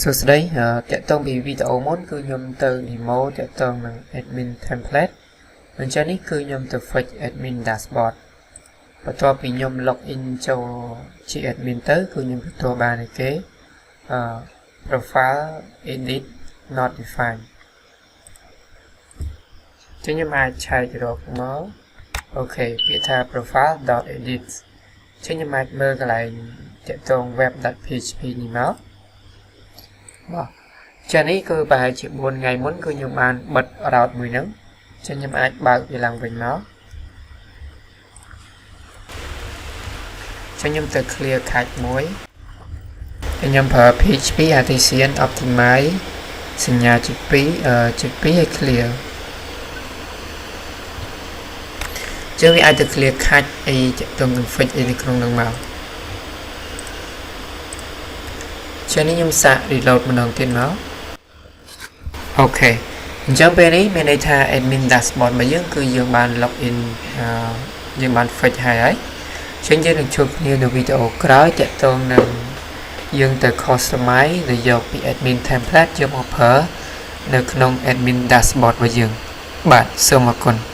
សួស្តីតើតើពីវីដេអូមុនគឺខ្ញុំទៅ demo តើតើនឹង admin template អញ្ចឹងនេះគឺខ្ញុំទៅ fetch admin dashboard បន្ទាប់ពីខ្ញុំ login ចូលជា admin ទៅគឺខ្ញុំទទួលបានឯគេprofile edit not defined ចឹងខ្ញុំអាចឆែករកមកអូខេពាក្យថា profile.edit ចឹងខ្ញុំអាចមើលកន្លែងតើតើ web.php នេះមកបាទចានេះគឺប្រហែលជា4ថ្ងៃមុនគឺខ្ញុំបានបិទ route មួយហ្នឹងចឹងខ្ញុំអាចបើកវាឡើងវិញមកចឹងខ្ញុំទៅ clear cache មួយខ្ញុំប្រើ PHP artisan optimize សញ្ញាជា2ឲ្យ clear ចឹងវាអាចទៅ clear cache អីតើតើ config អីនៅក្នុងហ្នឹងមកចឹងនេះខ្ញុំសាក reload ម្ដងទៀតមកអូខេអញ្ចឹងពេលនេះមានន័យថា admin dashboard របស់យើងគឺយើងបាន login យើងបាន fetch ហើយចឹងយើងនឹងជួបគ្នានៅវីដេអូក្រោយទាក់ទងនឹងយើងទៅ customize ដែលយកពី admin template យកមកប្រើនៅក្នុង admin dashboard របស់យើងបាទសូមអរគុណ